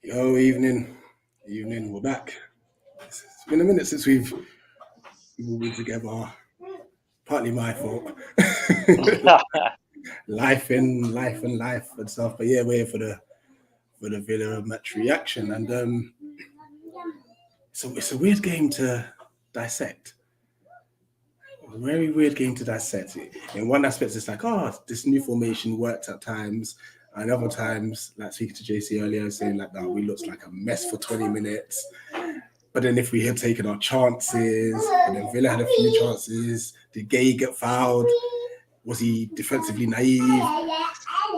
Yo, evening. We're back. It's been a minute since we've been together. Partly my fault. life and stuff. But yeah, we're here for the Villa match reaction, and so it's a weird game to dissect. A very weird game to dissect. In one aspect, it's like, oh, this new formation worked at times, and other times, like speaking to JC earlier, saying like, no, we looked like a mess for 20 minutes. But then if we had taken our chances, and then Villa had a few chances, did Gay get fouled? Was he defensively naive?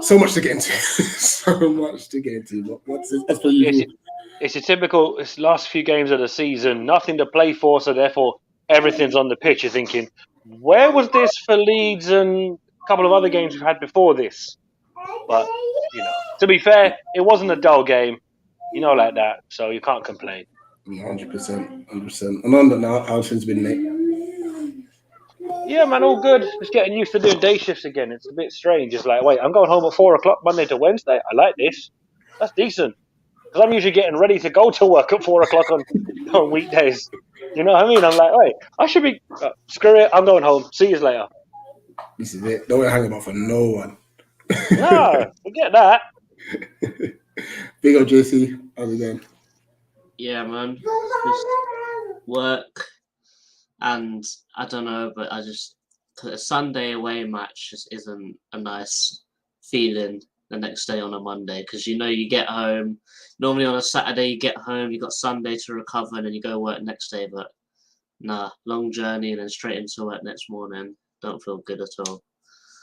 So much to get into. so much to get into. What's it? As per It's, usual. it's a typical. It's last few games of the season, nothing to play for, so therefore everything's on the pitch. You're thinking, where was this for Leeds and a couple of other games we've had before this? But to be fair, it wasn't a dull game, like that. So you can't complain. 100%. 100%. And on that now, how things been, Nate? Yeah, man, all good. Just getting used to doing day shifts again. It's a bit strange. It's like, wait, I'm going home at 4 o'clock Monday to Wednesday. I like this. That's decent. Because I'm usually getting ready to go to work at 4 o'clock on weekdays. You know what I mean? I'm like, wait, I should be. Screw it. I'm going home. See you later. This is it. Don't hang about for no one. No, forget that. Big up, JC. How's it going? Yeah, man. Just work, and I don't know, but a Sunday away match just isn't a nice feeling the next day on a Monday, because you get home. Normally on a Saturday you get home, you got Sunday to recover, and then you go work next day. But nah, long journey and then straight into work next morning. Don't feel good at all.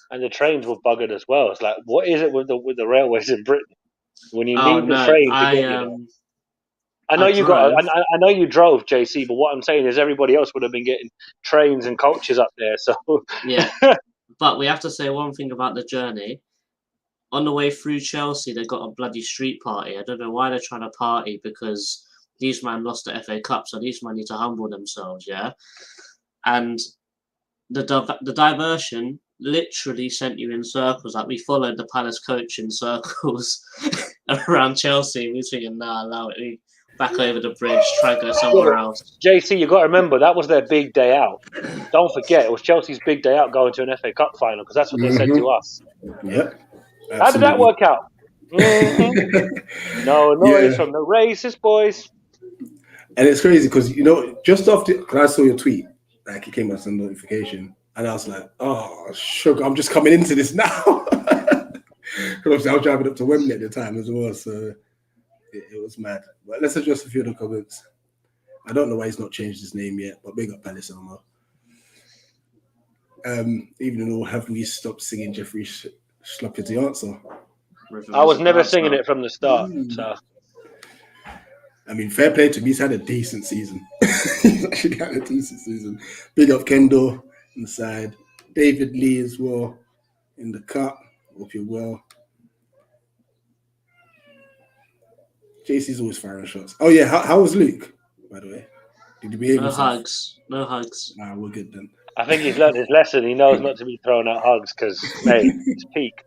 And the trains were buggered as well. It's like, what is it with the railways in Britain? When you Oh need the no, train to get you there. I know I you got. drove. I know you drove, JC. But what I'm saying is, everybody else would have been getting trains and coaches up there. So Yeah, but we have to say one thing about the journey. On the way through Chelsea, they got a bloody street party. I don't know why they're trying to party, because these men lost the FA Cup, so these men need to humble themselves, yeah? And the diversion literally sent you in circles. Like, we followed the Palace coach in circles around Chelsea. We were thinking, nah, allow it. Back over the bridge, try and go somewhere else. JC, you got to remember that was their big day out. Don't forget, it was Chelsea's big day out going to an FA Cup final, because that's what they said to us. Yep. How did that work out? Mm-hmm. No noise from the racist boys. And it's crazy because, just after, because I saw your tweet, like it came as a notification, and I was like, oh, sugar, I'm just coming into this now. Because obviously I was driving up to Wembley at the time as well, so it was mad. But let's address a few of the comments. I don't know why he's not changed his name yet, but big up Palace Elmo. Even though haven't we stopped singing Jeffrey Schloppity answer? I was never singing it from the start. So I mean, fair play to him. He's had a decent season. He's actually had a decent season. Big up Kendall inside. David Lee as well in the cup. Hope you're well. JC's always firing shots. Oh yeah, how was Luke, by the way? Did he behave himself? No hugs. Nah, we're good then. I think he's learned his lesson. He knows not to be throwing out hugs because, mate, it's peak.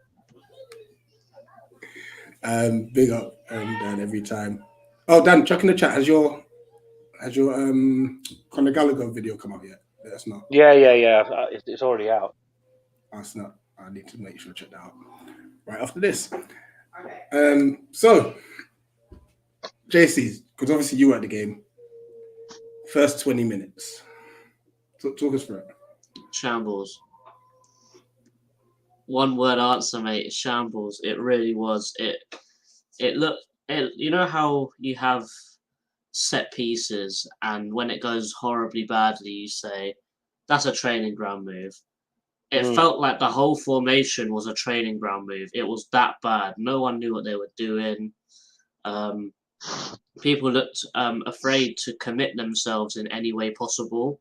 Big up Dan every time. Oh, Dan, check in the chat. Has your Conor Gallagher video come out yet? That's not. Yeah. It's already out. That's not. I need to make sure to check that out right after this. Okay. So, JC, because obviously you were at the game. First 20 minutes. Talk us through it. Shambles. One word answer, mate. Shambles. It really was. It looked. You know how you have set pieces, and when it goes horribly badly, you say that's a training ground move. It felt like the whole formation was a training ground move. It was that bad. No one knew what they were doing. People looked afraid to commit themselves in any way possible.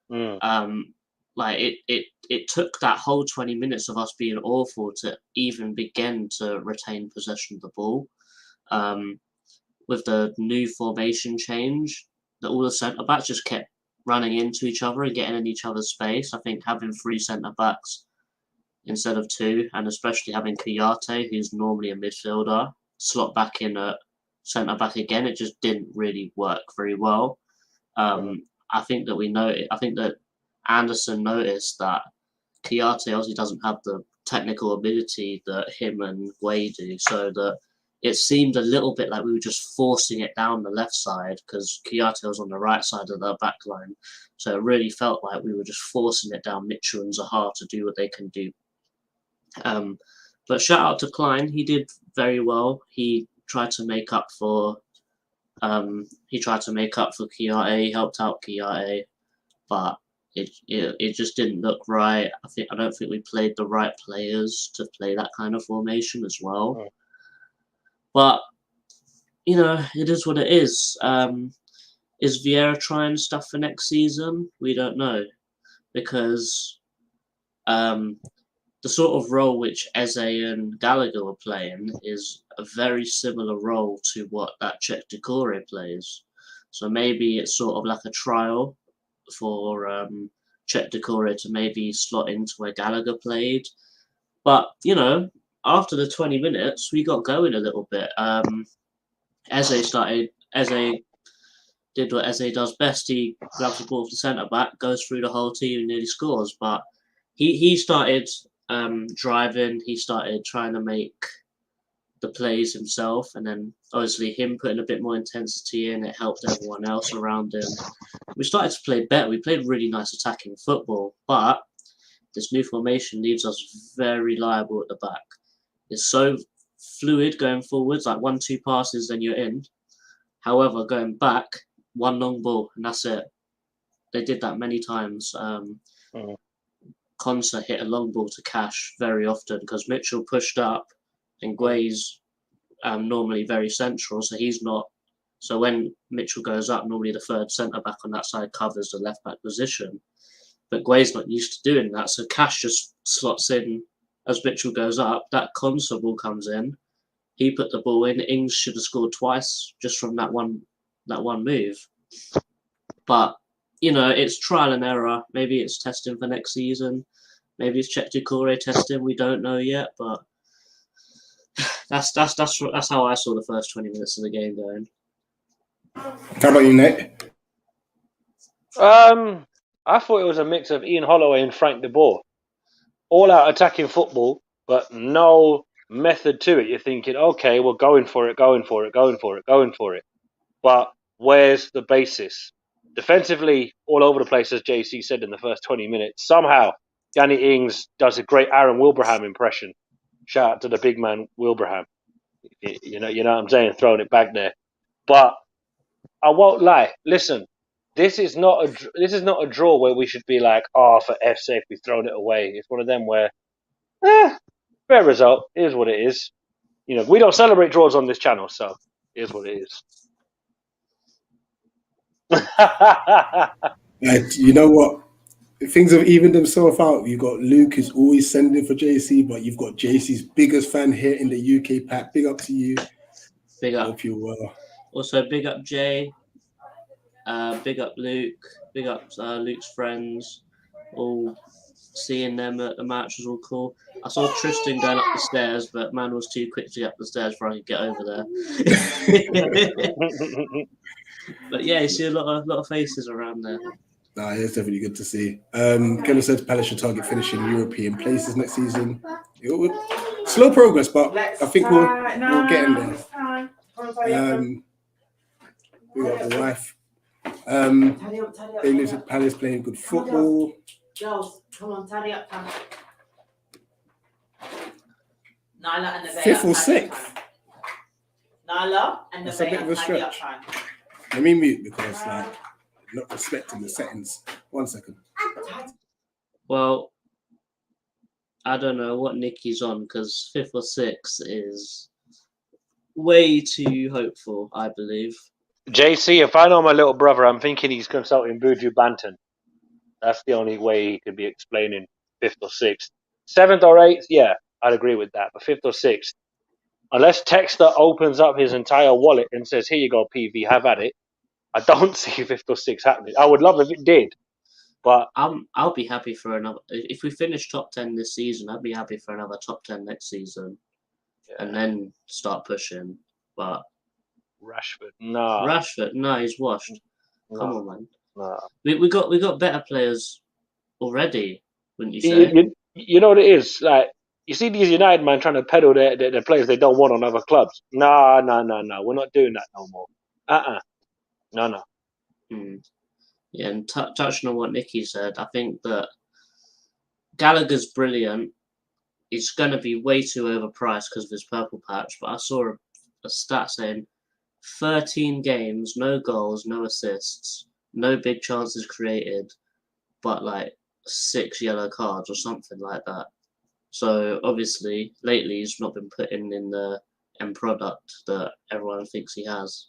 Like it took that whole 20 minutes of us being awful to even begin to retain possession of the ball. With the new formation change, that all the centre backs just kept running into each other and getting in each other's space. I think having 3 centre backs instead of 2, and especially having Kouyaté, who's normally a midfielder, slot back in at centre back again. It just didn't really work very well. I think that Anderson noticed that Kiyate obviously doesn't have the technical ability that him and Guay do, so that it seemed a little bit like we were just forcing it down the left side because Kiyate was on the right side of the back line. So it really felt like we were just forcing it down Mitchell and Zaha to do what they can do. But shout out to Klein, he did very well. He tried to make up for Kiyate. He helped out Kiyate, but it just didn't look right. I don't think we played the right players to play that kind of formation as well. Oh. But it is what it is. Is Vieira trying stuff for next season? We don't know, because the sort of role which Eze and Gallagher were playing is a very similar role to what that Czech Decore plays. So maybe it's sort of like a trial for Czech Decore to maybe slot into where Gallagher played. But, after the 20 minutes, we got going a little bit. Eze did what Eze does best. He grabs the ball off the centre-back, goes through the whole team and nearly scores. But he started driving. He started trying to make the plays himself, and then obviously him putting a bit more intensity in, it helped everyone else around him. We started to play better. We played really nice attacking football, but this new formation leaves us very liable at the back. It's so fluid going forwards, like 1-2 passes, then you're in. However, going back, one long ball, and that's it. They did that many times. Konsa hit a long ball to Cash very often because Mitchell pushed up, and Guay's normally very central, so he's not. So when Mitchell goes up, normally the third centre back on that side covers the left back position, but Guay's not used to doing that. So Cash just slots in as Mitchell goes up. That Konsa ball comes in. He put the ball in. Ings should have scored twice just from that one move. But it's trial and error. Maybe it's testing for next season. Maybe it's Czech Decore testing. We don't know yet, but that's how I saw the first 20 minutes of the game going. How about you, Nate? I thought it was a mix of Ian Holloway and Frank de Boer. All out attacking football, but no method to it. You're thinking, okay, we're going for it. But where's the basis? Defensively, all over the place, as JC said in the first 20 minutes. Somehow, Danny Ings does a great Aaron Wilbraham impression. Shout out to the big man Wilbraham. You know what I'm saying? Throwing it back there. But I won't lie. Listen, this is not a draw where we should be like, oh, for F's sake, we've thrown it away. It's one of them where, fair result. It is what it is. We don't celebrate draws on this channel, so it is what it is. You know what? Things have evened themselves out. You've got Luke, who's always sending for JC, but you've got JC's biggest fan here in the UK. Pat, big up to you. Big up. Hope you're well. Also, big up Jay. Big up Luke. Big up Luke's friends. All seeing them at the match was all cool. I saw Tristan going up the stairs, but man was too quick to get up the stairs before I could get over there. But yeah, you see a lot of faces around there. Nah, it's definitely good to see. Kevin said Palace should target finishing European places next season. Slow progress, but I think we'll get in there. We got the wife. They live at Palace playing good football. Girls, come on, tidy up time. Nyla and the Fifth or sixth? Nyla and the That's a bit of a tidy up stretch. time. Let me mute because not respecting the settings. 1 second. Well, I don't know what Nicky's on because 5th or 6th is way too hopeful, I believe. JC, if I know my little brother, I'm thinking he's consulting Buju Banton. That's the only way he could be explaining 5th or 6th. 7th or 8th, yeah, I'd agree with that. But 5th or 6th, unless Texter opens up his entire wallet and says, here you go, PV, have at it, I don't see 5th or 6th happening. I would love if it did. But I'll be happy for another. If we finish top 10 this season, I'd be happy for another top 10 next season, and then start pushing. But Rashford. Nah. Rashford, no, he's washed. Come Nah. on, man. Nah. We got better players already, wouldn't you You, say? you know what it is? Like, you see these United man trying to peddle their players they don't want on other clubs. Nah. We're not doing that no more. No. Hmm. Yeah, and touching on what Nicky said, I think that Gallagher's brilliant. He's going to be way too overpriced because of his purple patch, but I saw a stat saying 13 games, no goals, no assists, no big chances created, but like 6 yellow cards or something like that. So obviously, lately he's not been putting in the end product that everyone thinks he has.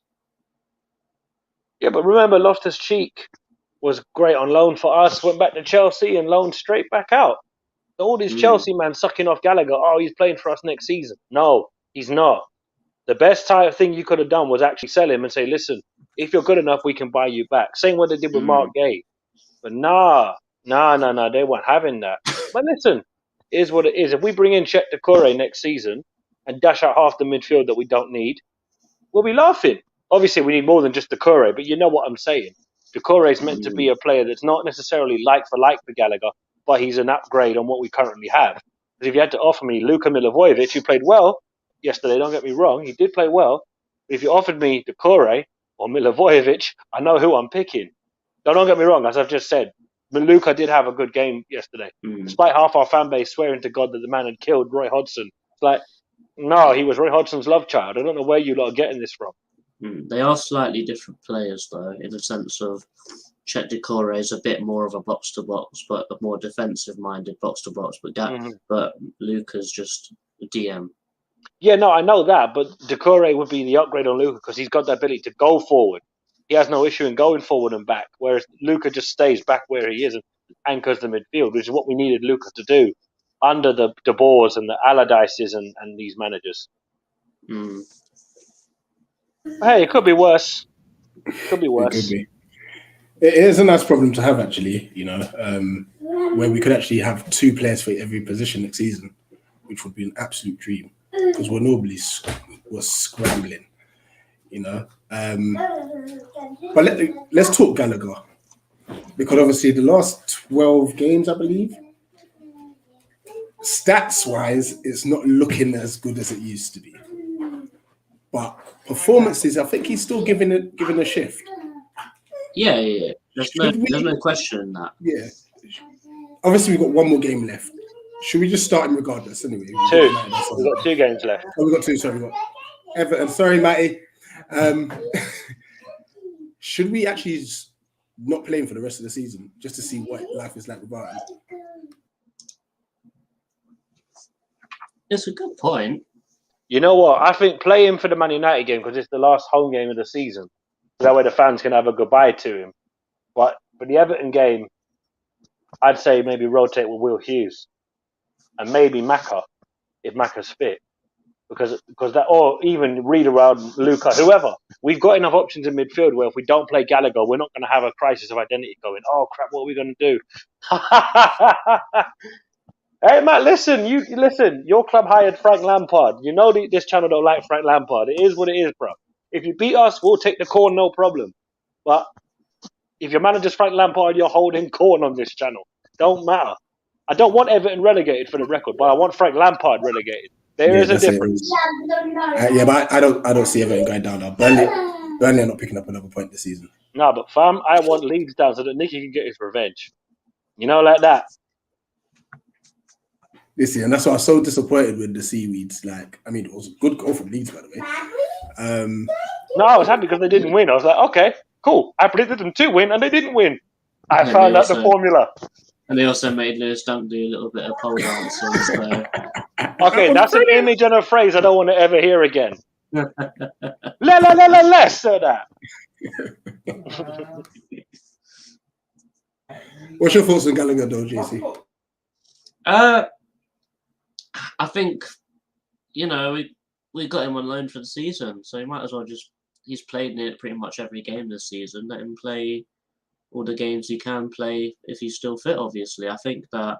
Yeah, but remember Loftus-Cheek was great on loan for us, went back to Chelsea and loaned straight back out. All these Chelsea man sucking off Gallagher. Oh, he's playing for us next season. No, he's not. The best type of thing you could have done was actually sell him and say, listen, if you're good enough, we can buy you back. Same what they did with Mark Gay. But nah, they weren't having that. But listen, here's what it is. If we bring in Chet Decore next season and dash out half the midfield that we don't need, we'll be laughing. Obviously, we need more than just Decore, but you know what I'm saying. Decore is meant to be a player that's not necessarily like for Gallagher, but he's an upgrade on what we currently have. Because if you had to offer me Luka Milivojevic, who played well yesterday, don't get me wrong, he did play well. But if you offered me Decore or Milivojevic, I know who I'm picking. Don't get me wrong, as I've just said, Luka did have a good game yesterday. Despite half our fan base swearing to God that the man had killed Roy Hodgson. It's like, no, he was Roy Hodgson's love child. I don't know where you lot are getting this from. They are slightly different players, though, in the sense of Chet Decore is a bit more of a box-to-box, but a more defensive-minded box-to-box. But Luka's just a DM. Yeah, no, I know that, but Decore would be the upgrade on Luka because he's got the ability to go forward. He has no issue in going forward and back, whereas Luka just stays back where he is and anchors the midfield, which is what we needed Luka to do under the De Boers and the Allardyces and these managers. Hey, it could be worse. Could be worse. It could be. It is a nice problem to have, actually, where we could actually have 2 players for every position next season, which would be an absolute dream because we're normally scrambling, But let's talk Gallagher because obviously the last 12 games, I believe, stats-wise, it's not looking as good as it used to be. But performances, I think he's still giving a shift. Yeah. There's no question in that. Yeah. Obviously, we've got 1 more game left. Should we just start him regardless anyway? 2. We've got 2 games left. Oh, we've got 2. Sorry, we've got Everton. Sorry, Matty. Should we actually just not play him for the rest of the season just to see what life is like without him? It's a good point. You know what? I think play him for the Man United game because it's the last home game of the season. That way the fans can have a goodbye to him. But for the Everton game, I'd say maybe rotate with Will Hughes and maybe Maka if Maka's fit. Because that, or even read around Luka, whoever. We've got enough options in midfield where if we don't play Gallagher, we're not going to have a crisis of identity going, oh crap, what are we going to do? Hey Matt, listen. Your club hired Frank Lampard. You know this channel don't like Frank Lampard. It is what it is, bro. If you beat us, we'll take the corn, no problem. But if your manager's Frank Lampard, you're holding corn on this channel. Don't matter. I don't want Everton relegated for the record, but I want Frank Lampard relegated. There is a difference. But I don't see Everton going down now. Burnley are not picking up another point this season. No, but fam, I want Leeds down so that Nicky can get his revenge. Like that. Listen, and that's why I was so disappointed with the Seaweeds. It was a good goal from Leeds, by the way. No, I was happy because they didn't win. I was like, okay, cool. I predicted them to win, and they didn't win. I found out the formula. And they also made Lewis Dunk do a little bit of pole dancing. So. Okay, that's an image and a phrase I don't want to ever hear again. Less of that. What's your thoughts on Gallagher, though, JC? I think, we got him on loan for the season, so he might as well he's played in it pretty much every game this season. Let him play all the games he can play if he's still fit, obviously. I think that,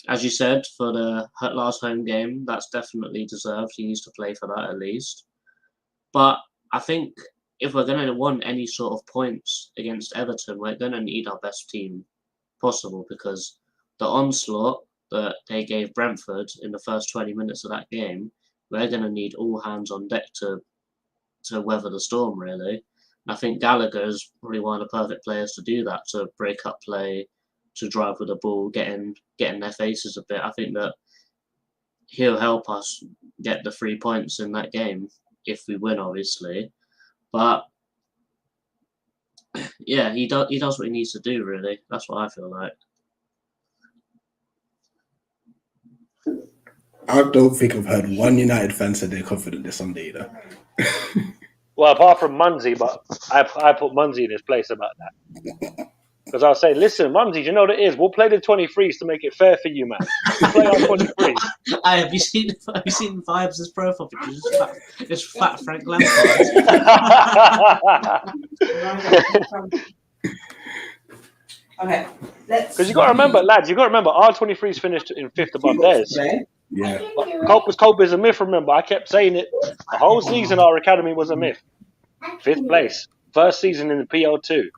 as you said, for the last home game, that's definitely deserved. He needs to play for that at least. But I think if we're going to want any sort of points against Everton, we're going to need our best team possible, because the onslaught that they gave Brentford in the first 20 minutes of that game, we're going to need all hands on deck to weather the storm, really. And I think Gallagher is probably one of the perfect players to do that, to break up play, to drive with the ball, getting their faces a bit. I think that he'll help us get the 3 points in that game if we win, obviously. But yeah, he does what he needs to do, really. That's what I feel like. I don't think I've heard one United fan say they're confident this Sunday either. Well, apart from Munzi, but I put Munzi in his place about that. Because I was saying, listen, Munzi, you know what it is? We'll play the 23s to make it fair for you, man. We'll play our 23s. Have you seen Vibes' profile picture? Just fat Frank Lampard. Okay, let's. Because you got to remember, lads, our 23s finished in 5th above theirs. Yeah. Cope is a myth, remember. I kept saying it. The whole season, our academy was a myth. 5th place. First season in the PL2.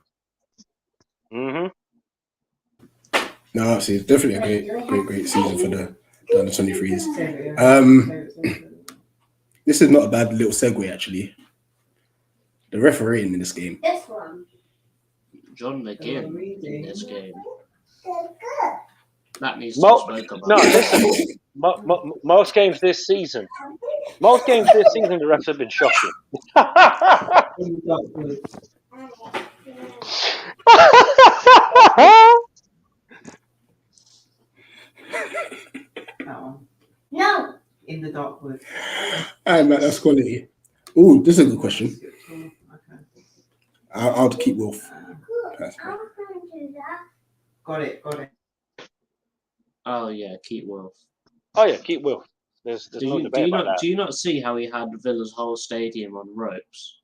No, see, it's definitely a great season for the under 23s. This is not a bad little segue, actually. The refereeing in this game. This one. John McGinn in this game. That needs to be spoken about. No, listen. Most games this season, the refs have been shocking. No. In the dark wood. All right, Matt, that's quality. Ooh, this is a good question. Okay. I'll keep Wolf. Got it. Oh yeah, keep Wolf. Oh yeah, keep Will. There's no debate about that. Do you not see how he had Villa's whole stadium on ropes?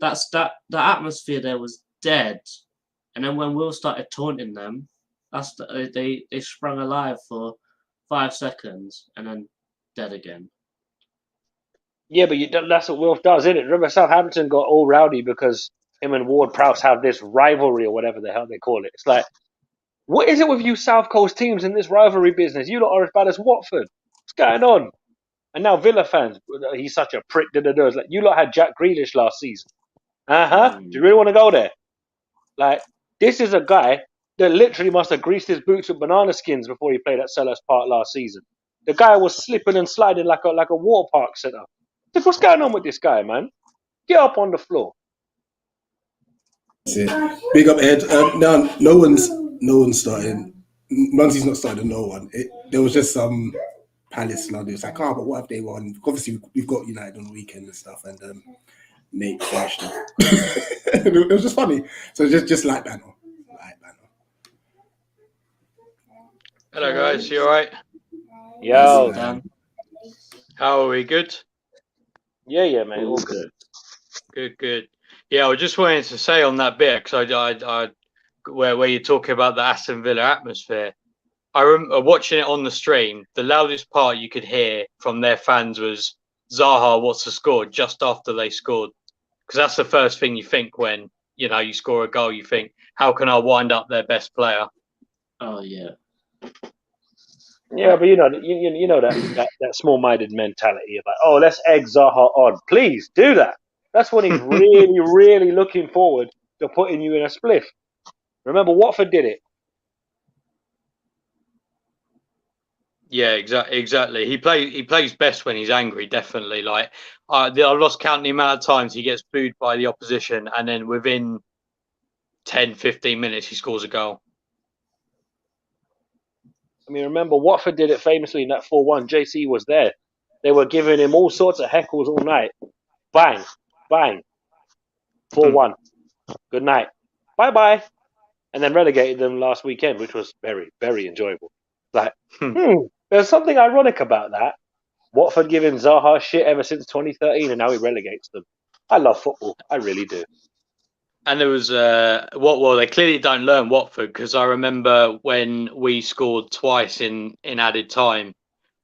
The atmosphere there was dead, and then when Will started taunting them, they sprung alive for 5 seconds and then dead again. Yeah, but that's what Wilf does, isn't it? Remember, Southampton got all rowdy because him and Ward-Prowse have this rivalry or whatever the hell they call it. It's like, what is it with you South Coast teams in this rivalry business? You lot are as bad as Watford. What's going on? And now Villa fans, he's such a prick. It's like, you lot had Jack Grealish last season. Do you really want to go there? Like, this is a guy that literally must have greased his boots with banana skins before he played at Selhurst Park last season. The guy was slipping and sliding like a water park centre. What's going on with this guy, man? Get up on the floor. That's it. Big up, Ed. No one's starting. Munzie's not starting no one. There was just some Palace London. It's like, but what if they won? Obviously, we've got United on the weekend and stuff, and Nate finished it. It was just funny. So just like Banner. Hello, guys. You all right? Yo. How are we? Good? Yeah, mate. All good. Good. Yeah, I just wanted to say on that bit, because I where you're talking about the Aston Villa atmosphere, I remember watching it on the stream. The loudest part you could hear from their fans was Zaha what's the score just after they scored, because that's the first thing you think when you score a goal. You think, how can I wind up their best player? Oh yeah. Yeah, but you know that small-minded mentality about, let's egg Zaha on. Please do that. That's when he's really, really looking forward to putting you in a spliff. Remember, Watford did it. Yeah, exactly. He plays best when he's angry. Definitely. Like I lost count the amount of times he gets booed by the opposition, and then within 10, 15 minutes he scores a goal. I mean, remember, Watford did it famously in that 4-1. JC was there. They were giving him all sorts of heckles all night. Bang, bang. 4-1. Good night. Bye-bye. And then relegated them last weekend, which was very, very enjoyable. Like, there's something ironic about that. Watford giving Zaha shit ever since 2013, and now he relegates them. I love football. I really do. And there was they clearly don't learn Watford, because I remember when we scored twice in added time,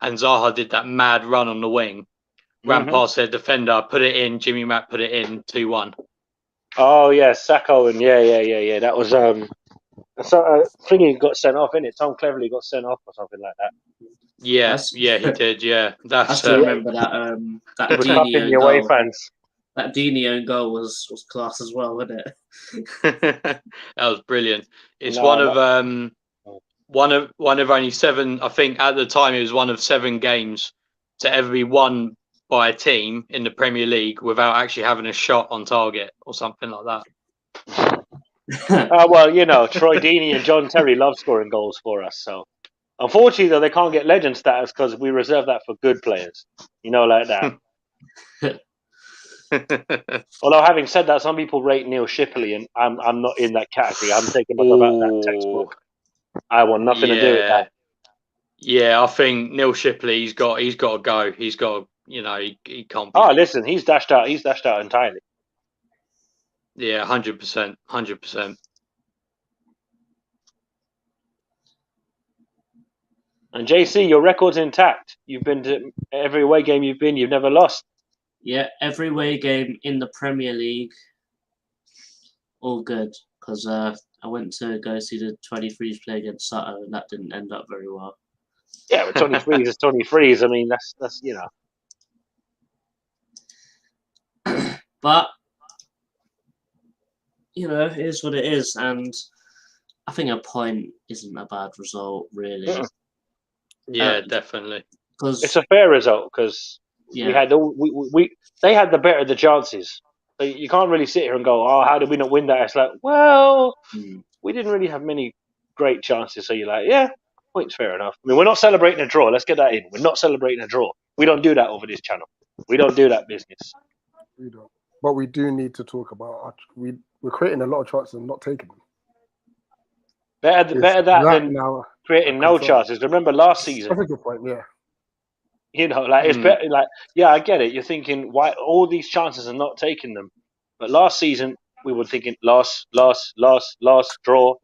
and Zaha did that mad run on the wing. ran past their defender, put it in. Jimmy Mack put it in 2-1. Oh yeah, Sacco and yeah. That was Thingy got sent off, innit? Tom Cleverley got sent off or something like that. Yeah, he did. Yeah, I that's still remember that He was Deeney cupping own the away goal. fans. That Deeney own goal was class as well, wasn't it? that was brilliant. It's No, one of only 7. I think at the time it was one of 7 games to ever be won by a team in the Premier League without actually having a shot on target or something like that. Well, Troy Deeney and John Terry love scoring goals for us. So, unfortunately, though, they can't get legend status because we reserve that for good players. Like that. Although, having said that, some people rate Neil Shipley, and I'm not in that category. I'm taking myself out of that textbook. I want nothing to do with that. Yeah, I think Neil Shipley, he's got to go. He's got, he can't be. Oh, listen, he's dashed out. He's dashed out entirely. Yeah, 100%, 100%. And JC, your record's intact. You've been to every away game you've been. You've never lost. Yeah, every away game in the Premier League, all good. Because I went to go see the 23s play against Sutton, and that didn't end up very well. Yeah, but 23s is 23s. I mean, that's But it is what it is, and I think a point isn't a bad result, really. Yeah, definitely. Because it's a fair result because yeah. we had they had the better of the chances. So you can't really sit here and go, "Oh, how did we not win that?" It's like, well, we didn't really have many great chances. So you're like, yeah, point's fair enough. I mean, we're not celebrating a draw. Let's get that in. We're not celebrating a draw. We don't do that over this channel. We don't do that business. We don't. But we do need to talk about we're creating a lot of chances and not taking them. Better that than now creating no chances. Remember last season? That's a good point. Yeah. It's better. I get it. You're thinking why all these chances and not taking them. But last season we were thinking loss, draw,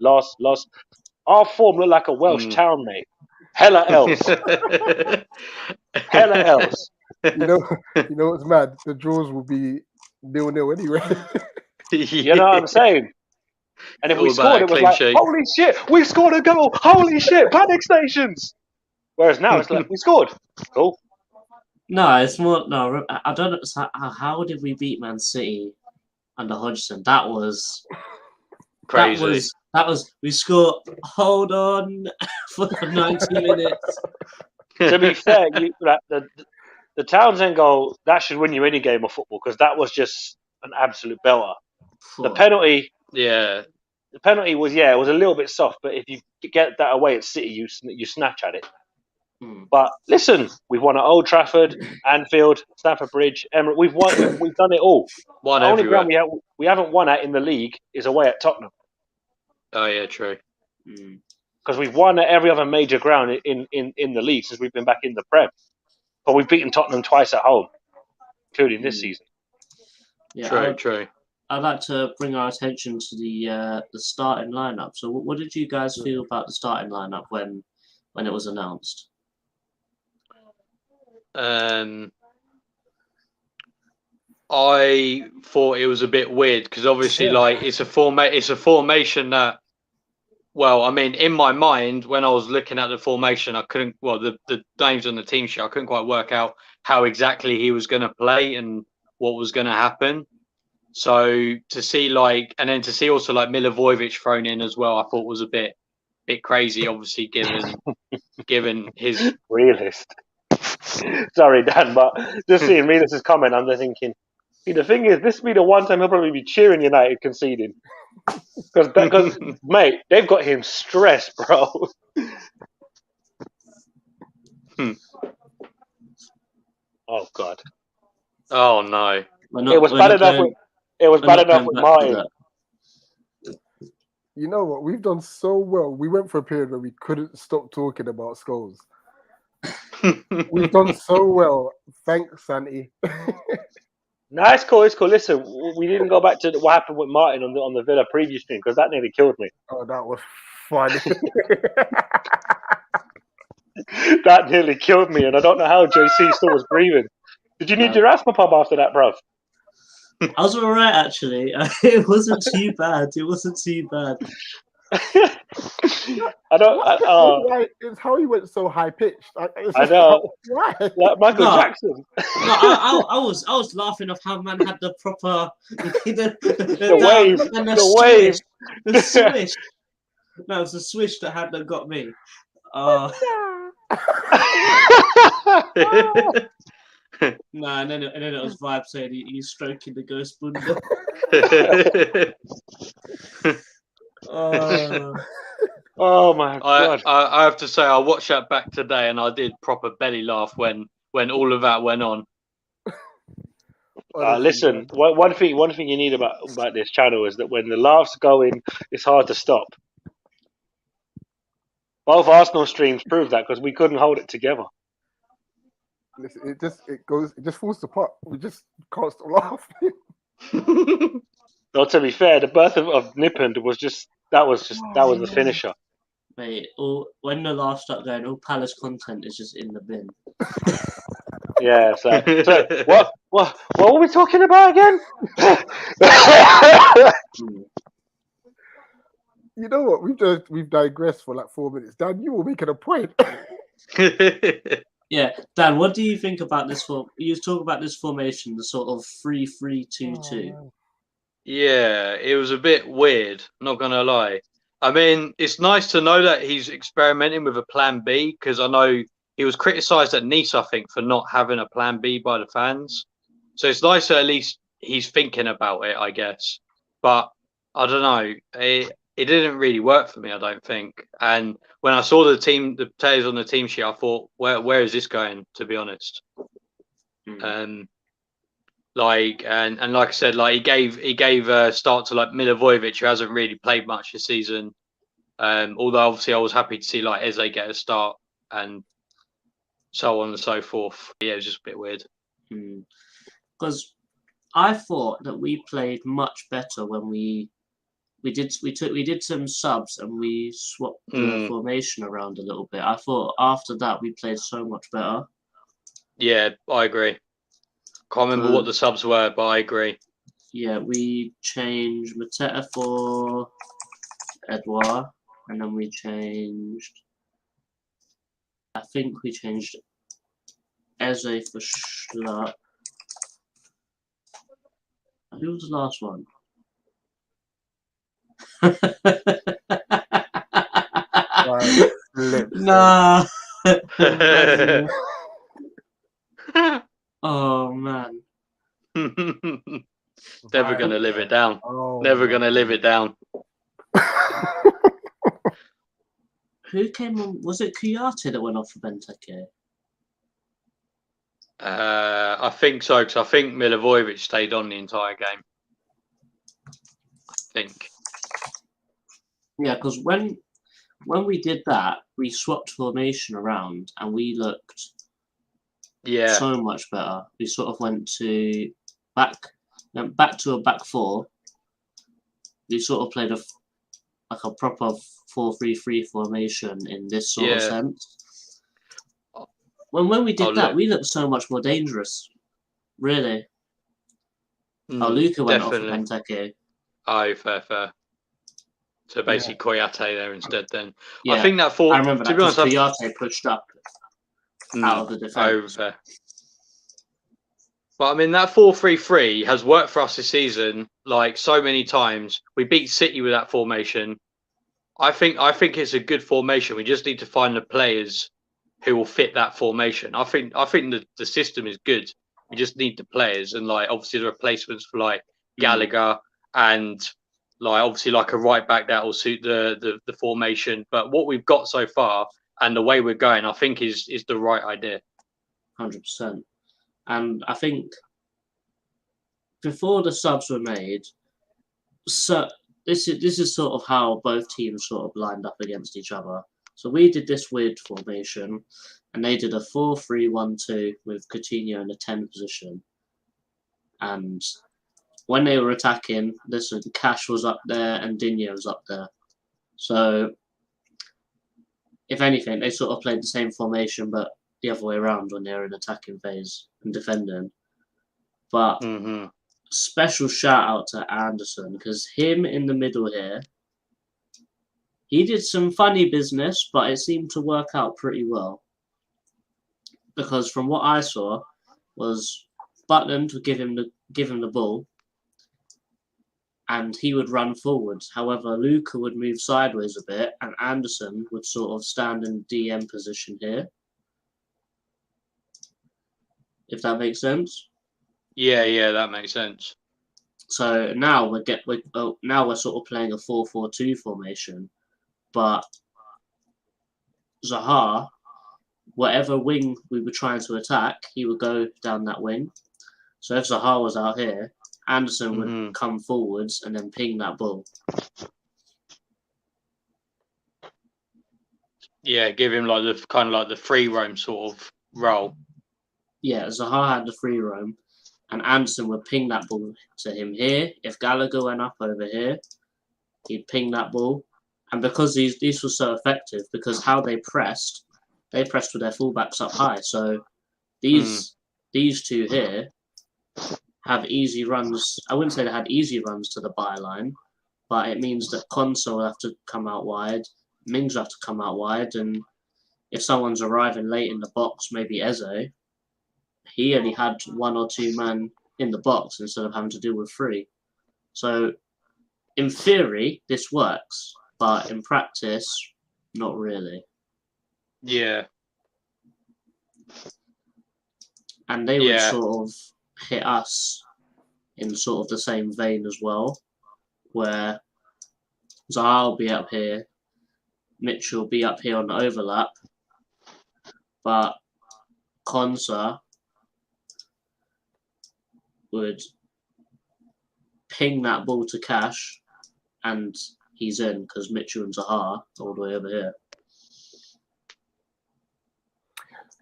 loss. Our form looked like a Welsh town, mate. Hella else. Hella else. You know what's mad? The draws will be 0-0 anyway. You know what I'm saying? And if we scored, it was like, holy shit, we scored a goal. Holy shit, panic stations. Whereas now it's like, we scored. Cool. No, it's more, no, I don't know. How did we beat Man City under Hodgson? That was crazy. That was we scored, hold on, for 90 minutes. To be fair, the Townsend goal, that should win you any game of football because that was just an absolute belter. The penalty, the penalty was it was a little bit soft, but if you get that away at City, you snatch at it. But listen, we've won at Old Trafford, Anfield, Stamford Bridge, Emirates. We've won. We've done it all. The only ground we haven't won at in the league is away at Tottenham. Oh yeah, true. Because we've won at every other major ground in the league since we've been back in the Prem. But we've beaten Tottenham twice at home, including this season. Yeah, true. I'd like to bring our attention to the starting lineup. So, what did you guys feel about the starting lineup when it was announced? I thought it was a bit weird because obviously, it's a formation that. Well, I mean, in my mind, when I was looking at the formation, I couldn't. Well, the names on the team sheet, I couldn't quite work out how exactly he was going to play and what was going to happen. So to see and then to see also Milivojevic thrown in as well, I thought was a bit crazy. Obviously, given his realist. Sorry, Dan, but just seeing Milas' comment, I'm just thinking. See, the thing is, this will be the one time he'll probably be cheering United conceding. Because, mate, they've got him stressed, bro. Oh, God. Oh, no. It was bad enough with Martin. You know what? We've done so well. We went for a period where we couldn't stop talking about Scholes. We've done so well. Thanks, Santi. No, it's cool. Listen, we didn't go back to what happened with Martin on the Villa preview stream because that nearly killed me. Oh, that was funny. That nearly killed me, and I don't know how JC still was breathing. Did you need your asthma pump after that, bruv? I was alright actually. It wasn't too bad. It wasn't too bad. I don't. It's how he went so high pitched. I know. Why? Like Michael No. Jackson. No, I was laughing off how man had the proper The wave. and The wave. the swish. No, it was the swish that got me. Nah, and then it was Vibe saying he's stroking the ghost bundle. Oh my god! I have to say, I watched that back today, and I did proper belly laugh when all of that went on. Listen, one thing you need about this channel is that when the laughs go in, it's hard to stop. Both Arsenal streams prove that because we couldn't hold it together. Listen, it just falls apart. We just can't stop laughing. No, to be fair, the birth of Nippend was the finisher. Mate, when the laughs start going, all Palace content is just in the bin. Yeah. So what were we talking about again? You know what? We've digressed for like 4 minutes. Dan, you were making a point. Yeah, Dan, what do you think about this You talk about this formation, the sort of 3-3-2-2. Yeah, it was a bit weird, not gonna lie. I mean, it's nice to know that he's experimenting with a plan B, because I know he was criticised at Nice, I think, for not having a plan B by the fans. So it's nice that at least he's thinking about it, I guess. But I don't know, it didn't really work for me, I don't think. And when I saw the players on the team sheet, I thought, where is this going? To be honest. Like I said, like he gave a start to like Milivojevic, who hasn't really played much this season. Although obviously I was happy to see like Eze get a start and so on and so forth. Yeah, it was just a bit weird. Because I thought that we played much better when we did some subs and we swapped the formation around a little bit. I thought after that we played so much better. Yeah, I agree. Can't remember what the subs were, but I agree. Yeah, we changed Mateta for Edouard, and then we changed. I think we changed Eze for Schlupp. Who was the last one? Nah. Oh man. Never gonna live it down. Never gonna live it down. Who came on? Was it Kouyaté that went off for Benteke? I think so, because I think Milivojevic stayed on the entire game. I think. Yeah, because when we did that, we swapped formation around and we looked so much better. We sort of went back to a back four. We sort of played a proper 4-3-3 formation in this sort of sense. When we did that, we looked so much more dangerous. Really. Luka went off for Benteke. Oh, fair. So basically, Kouyaté there instead. Then yeah. I think that I remember that because Kouyaté pushed up out of the defence. Over. But I mean, that 4-3-3 has worked for us this season, like so many times. We beat City with that formation. I think it's a good formation. We just need to find the players who will fit that formation. I think the system is good. We just need the players, and like obviously the replacements for like Gallagher and like obviously like a right back that will suit the formation. But what we've got so far and the way we're going, I think is the right idea. 100%. And I think before the subs were made, so this is sort of how both teams sort of lined up against each other. So we did this weird formation, and they did a 4-3-1-2 with Coutinho in the 10 position. And when they were attacking, listen, Cash was up there and Digne was up there. So if anything, they sort of played the same formation, but the other way around when they're in attacking phase and defending. But special shout out to Anderson, because him in the middle here, he did some funny business, but it seemed to work out pretty well. Because from what I saw, was Butland would give him the ball, and he would run forwards. However, Luca would move sideways a bit, and Anderson would sort of stand in DM position here. If that makes sense. Yeah, that makes sense. So now we're sort of playing a 4-4-2 formation, but Zaha, whatever wing we were trying to attack, he would go down that wing. So if Zaha was out here, Anderson would come forwards and then ping that ball. Yeah, give him like the kind of like the free roam sort of role. Yeah, Zaha had the free roam, and Anderson would ping that ball to him here. If Gallagher went up over here, he'd ping that ball. And because these were so effective, because how they pressed with their fullbacks up high. So these two here have easy runs. I wouldn't say they had easy runs to the byline, but it means that Konsa will have to come out wide, Mings will have to come out wide, and if someone's arriving late in the box, maybe Eze, he only had one or two men in the box instead of having to deal with three. So in theory, this works, but in practice, not really. Yeah. And they would sort of hit us in sort of the same vein as well, where Zaha will be up here, Mitchell will be up here on the overlap, but Konsa would ping that ball to Cash, and he's in because Mitchell and Zaha are all the way over here.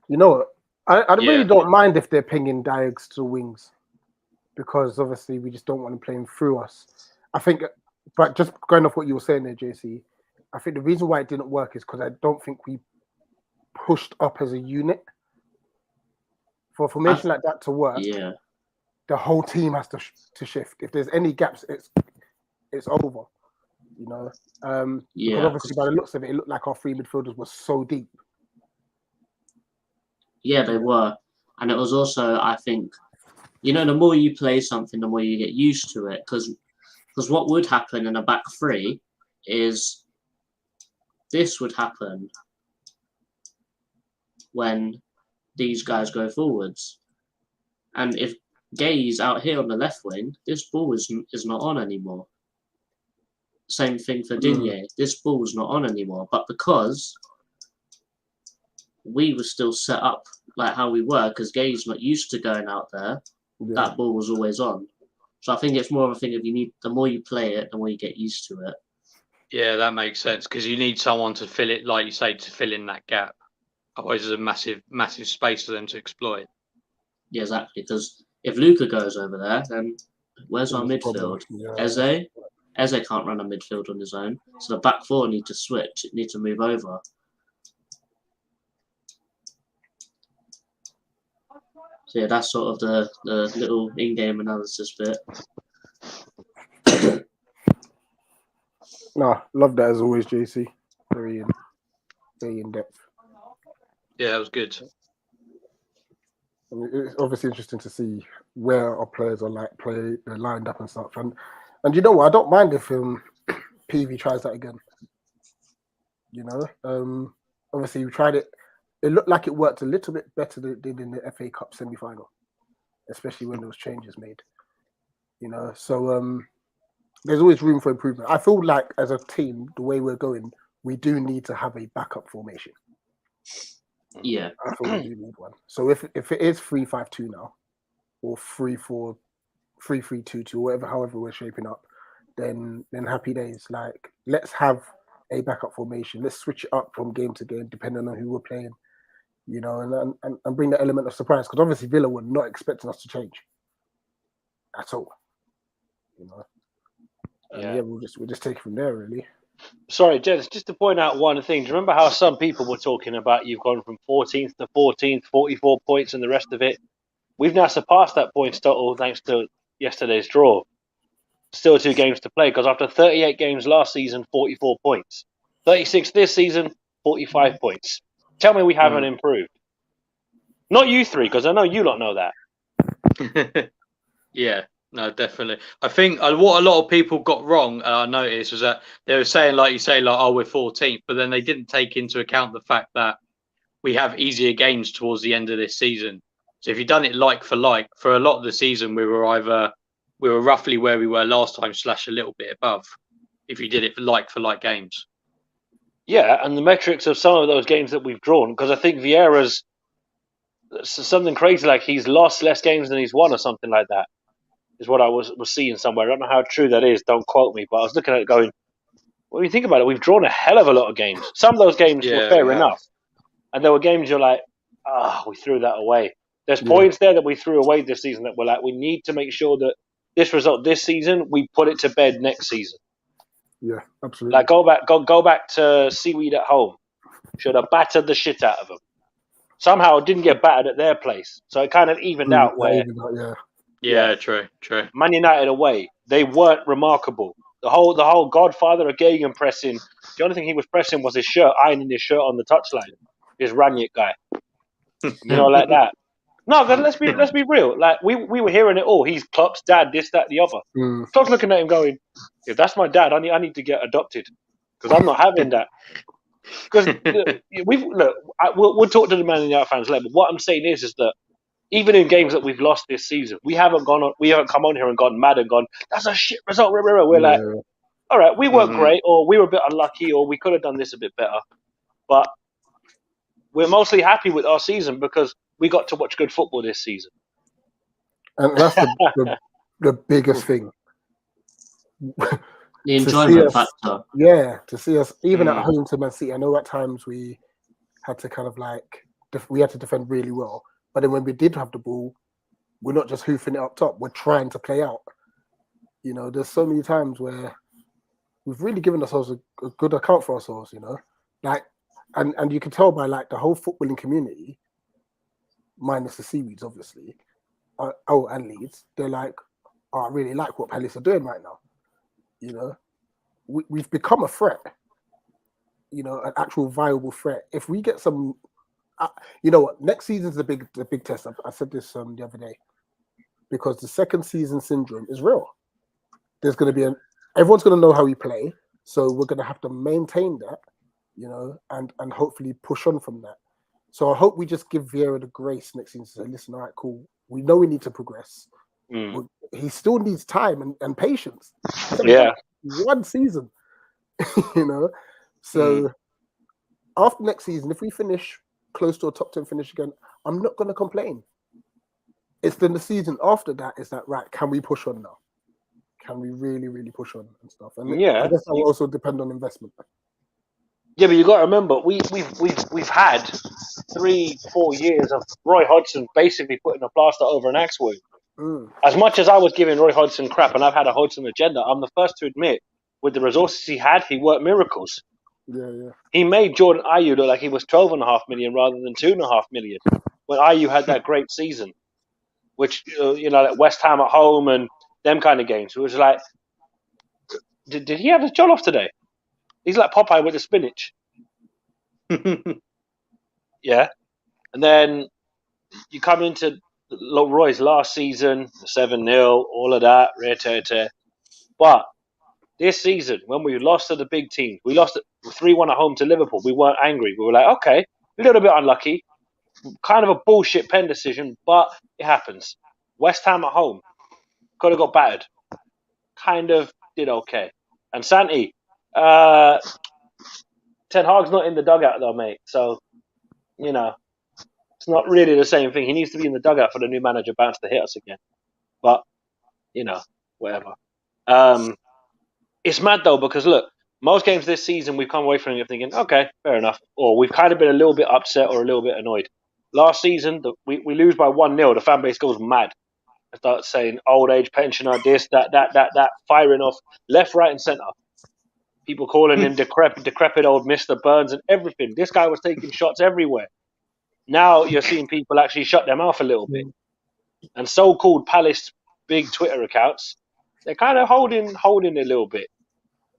You know what? I really don't mind if they're pinging diags to the wings, because obviously we just don't want them playing through us. I think, but just going off what you were saying there, JC, I think the reason why it didn't work is because I don't think we pushed up as a unit. For a formation like that to work, the whole team has to shift. If there's any gaps, it's over. You know, because obviously by the looks of it, it looked like our three midfielders were so deep. Yeah, they were. And it was also, I think, you know, the more you play something, the more you get used to it. Because what would happen in a back three is this would happen when these guys go forwards. And if Gay's out here on the left wing, this ball is not on anymore. Same thing for Digne. This ball is not on anymore. But because we were still set up like how we were, because Gay's not used to going out there, that ball was always on. So I think it's more of a thing of the more you play it, the more you get used to it. Yeah, that makes sense, because you need someone to fill it, like you say, to fill in that gap. Otherwise, there's a massive space for them to exploit. Yeah, exactly. Because if Luca goes over there, then where's our midfield? Eze can't run a midfield on his own. So the back four need to switch, need to move over. So yeah, that's sort of the little in-game analysis bit. No, love that as always, JC. Very in depth. Yeah, that was good. I mean, it's obviously interesting to see where our players are they're lined up and stuff. And you know what? I don't mind if PV tries that again. You know, obviously we tried it. It looked like it worked a little bit better than it did in the FA Cup semi-final, especially when there was changes made. You know, so there's always room for improvement. I feel like as a team, the way we're going, we do need to have a backup formation. Yeah, I feel we do need one. So if it is 3-5-2 now, or 3-4, 3-3-2-2, whatever, however we're shaping up, then happy days. Like, let's have a backup formation. Let's switch it up from game to game, depending on who we're playing. You know, and bring that element of surprise, because obviously Villa were not expecting us to change at all. You know, and we'll just take it from there, really. Sorry, gents, just to point out one thing. Do you remember how some people were talking about you've gone from 14th to 14th, 44 points and the rest of it? We've now surpassed that points total thanks to yesterday's draw. Still 2 games to play because after 38 games last season, 44 points. 36 this season, 45 points. Tell me we haven't improved. Not you three, because I know you lot know that. Yeah, no, definitely. I think what a lot of people got wrong, I noticed, was that they were saying, like you say, like, oh, we're 14th, but then they didn't take into account the fact that we have easier games towards the end of this season. So if you've done it like, for a lot of the season, we were roughly where we were last time / a little bit above. If you did it for like games. Yeah, and the metrics of some of those games that we've drawn, because I think Vieira's something crazy like he's lost less games than he's won or something like that, is what I was seeing somewhere. I don't know how true that is, don't quote me, but I was looking at it going, when you think about it, we've drawn a hell of a lot of games. Some of those games were fair enough, and there were games you're like, we threw that away. There's points there that we threw away this season that we're like, we need to make sure that this result this season, we put it to bed next season. Yeah, absolutely. Like go back to Seaweed at home. Should have battered the shit out of them. Somehow didn't get battered at their place, so it kind of evened out. Where True. Man United away, they weren't remarkable. The whole Godfather of gegenpressing. The only thing he was pressing was his shirt, ironing his shirt on the touchline. His Ranić guy, like that. No, let's be real. Like we were hearing it all. He's Klopp's dad, this, that, the other. Klopp's looking at him, going, "If that's my dad, I need to get adopted because I'm not having that." Because we'll talk to the Man United fans later. But what I'm saying is that even in games that we've lost this season, we haven't come on here and gone mad and gone, "That's a shit result." We're like, all right, we weren't great, or we were a bit unlucky, or we could have done this a bit better. But we're mostly happy with our season because we got to watch good football this season. And that's the biggest thing. The enjoyment factor. Yeah, to see us, even at home to Man City. I know at times we had to kind of we had to defend really well. But then when we did have the ball, we're not just hoofing it up top. We're trying to play out. There's so many times where we've really given ourselves a good account for ourselves, and you can tell by the whole footballing community, minus the Seaweeds, obviously, and Leeds, they're like, I really like what Palace are doing right now. We've become a threat, an actual viable threat. If we get some, next season's the big test. I said this the other day, because the second season syndrome is real. There's going to be everyone's going to know how we play, so we're going to have to maintain that, and hopefully push on from that. So I hope we just give Vieira the grace next season to say, listen, all right, cool. We know we need to progress. He still needs time and patience. Yeah. One season, So after next season, if we finish close to a top 10 finish again, I'm not going to complain. It's then the season after that is that, right, can we push on now? Can we really, really push on and stuff? And I guess that will also depend on investment. Yeah, but you got to remember, we've had 3-4 years of Roy Hodgson basically putting a plaster over an axe wound. As much as I was giving Roy Hodgson crap, and I've had a Hodgson agenda, I'm the first to admit, with the resources he had, he worked miracles. Yeah. He made Jordan Ayew look like he was 12.5 million rather than 2.5 million. When Ayew had that great season, which like West Ham at home and them kind of games, it was like, did he have his jollof off today? He's like Popeye with the spinach. Yeah. And then you come into Roy's last season, 7-0, all of that, but this season, when we lost to the big teams, we lost 3-1 at home to Liverpool. We weren't angry. We were like, okay, a little bit unlucky, kind of a bullshit pen decision, but it happens. West Ham at home, could have got battered. Kind of did okay. And Santi, Ten Hag's not in the dugout though, mate. So, it's not really the same thing. He needs to be in the dugout for the new manager bounce to hit us again. But, whatever. It's mad though, because look, most games this season we've come away from it thinking, okay, fair enough. Or we've kind of been a little bit upset or a little bit annoyed. Last season, we lose by 1-0. The fan base goes mad. They start saying old age pensioner, this, that, firing off left, right, and centre. People calling him decrepit old Mr. Burns and everything. This guy was taking shots everywhere. Now you're seeing people actually shut their mouth a little bit. And so-called Palace big Twitter accounts, they're kind of holding a little bit.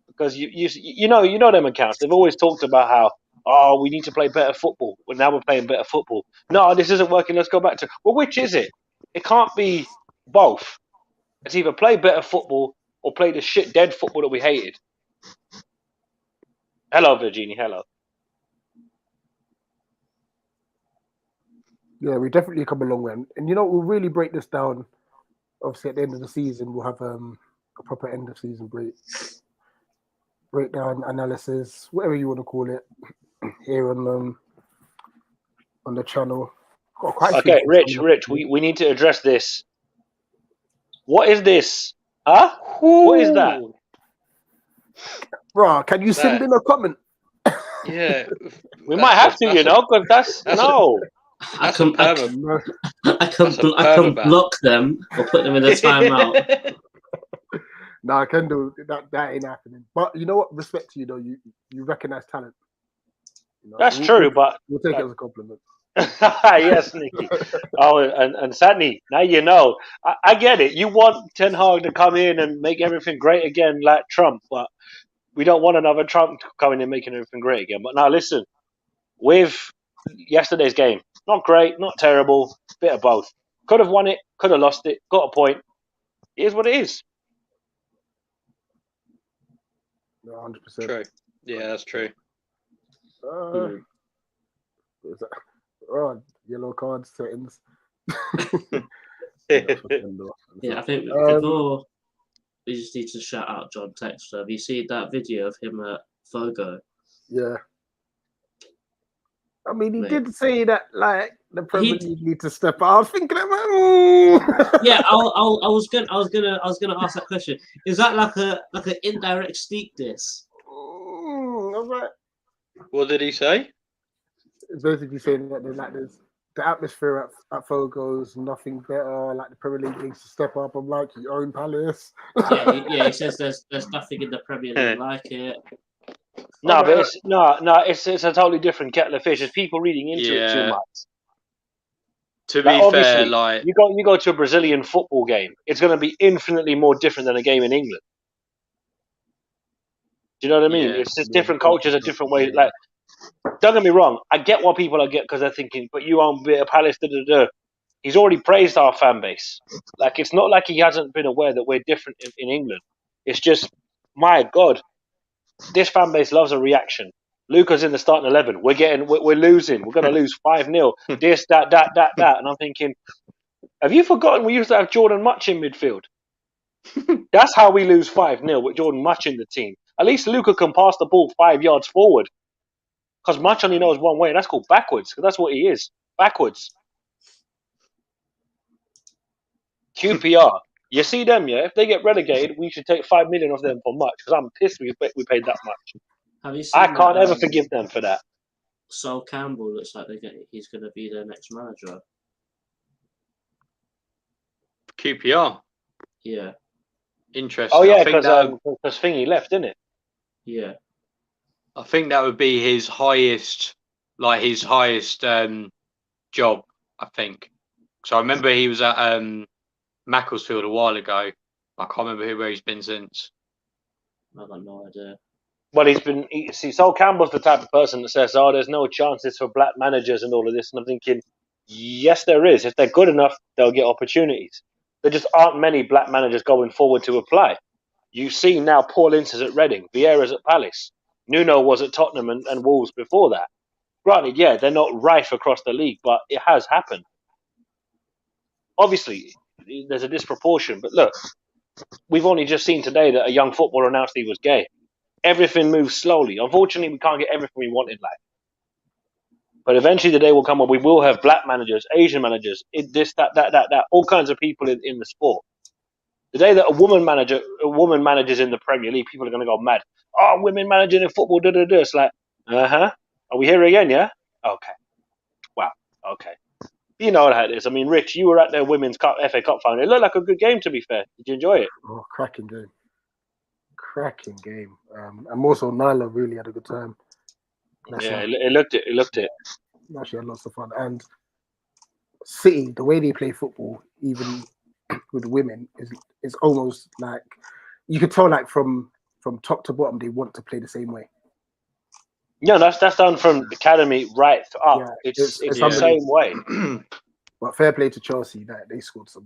Because you know them accounts. They've always talked about how, we need to play better football. Well, now we're playing better football. No, this isn't working. Let's go back to. Well, which is it? It can't be both. It's either play better football or play the shit dead football that we hated. Hello, Virginia. Hello. Yeah, we definitely come a long way, and we'll really break this down. Obviously, at the end of the season, we'll have a proper end of season breakdown analysis, whatever you want to call it, here on the channel. Okay, Rich, we need to address this. What is this? Huh? What is that? Bro, can you send in a comment? Yeah, we might have to, because that's no. I can block them or put them in a timeout. No, I can do that. That ain't happening. But you know what? Respect to you though. You recognize talent. That's true, but we'll take it as a compliment. Yes, Nicky. And Sadney, now you know. I get it. You want Ten Hag to come in and make everything great again like Trump, but we don't want another Trump coming in making everything great again. But now listen, with yesterday's game, not great, not terrible, bit of both. Could have won it, could have lost it, got a point. It is what it is. 100%. True. Yeah, that's true. Yellow card settings. Yeah, I think before we just need to shout out John Texter. Have you seen that video of him at Fogo? Yeah. I mean, he did say that like the Premier League need to step up. I was thinking about. Yeah, I was gonna ask that question. Is that like an indirect sneak diss? What did he say? It's basically saying that there's the atmosphere at Fogo is nothing better. Like the Premier League needs to step up. I'm like, you own Palace. Yeah. He says there's nothing in the Premier League like it. No, but it's a totally different kettle of fish. There's people reading into it too much. To be fair, you go to a Brazilian football game, it's going to be infinitely more different than a game in England. Do you know what I mean? It's just different cultures, a different way. Like, don't get me wrong, I get what people are because they're thinking, but you own a Palace. He's already praised our fan base. Like, it's not like he hasn't been aware that we're different in England. It's just, my God, this fan base loves a reaction. Luca's in the starting 11. We're losing. We're going to lose 5-0. This, that. And I'm thinking, have you forgotten we used to have Jordan Much in midfield? That's how we lose 5-0 with Jordan Much in the team. At least Luca can pass the ball 5 yards forward. Because Much only knows one way, and that's called backwards. Because that's what he is. Backwards. QPR. You see them, yeah? If they get relegated, we should take 5 million off them for Much. Because I'm pissed we paid that much. Have you seen I can't ever forgive them for that. Sol Campbell looks like he's going to be their next manager. QPR. Yeah. Interesting. Oh yeah, because Thingy left, didn't it? Yeah. I think that would be his highest job. I think. So I remember he was at Macclesfield a while ago. I can't remember where he's been since. I got no idea. Well, Sol Campbell's the type of person that says, "Oh, there's no chances for black managers and all of this." And I'm thinking, yes, there is. If they're good enough, they'll get opportunities. There just aren't many black managers going forward to apply. You see now, Paul Ince is at Reading, Vieira's at Palace, Nuno was at Tottenham and Wolves before that. Granted, yeah, they're not rife across the league, but it has happened. Obviously, there's a disproportion, but look, we've only just seen today that a young footballer announced he was gay. Everything moves slowly. Unfortunately, we can't get everything we want in life. But eventually the day will come when we will have black managers, Asian managers, that, all kinds of people in the sport. The day that a woman manages in the Premier League, people are going to go mad. Oh, women managing in football, It's like, Are we here again, yeah? Okay. Wow. Okay. You know how it is. I mean, Rich, you were at their Women's FA Cup final. It looked like a good game, to be fair. Did you enjoy it? Oh, cracking game. cracking game. And also Nyla really had a good time. Bless Yeah, her. it looked it. No, she had lots of fun. And City, the way they play football, even with women, is almost like you could tell, like from top to bottom, they want to play the same way. Yeah, that's done from academy right up. Yeah, It's it's the unbelievable. same way. But fair play to Chelsea, that they scored some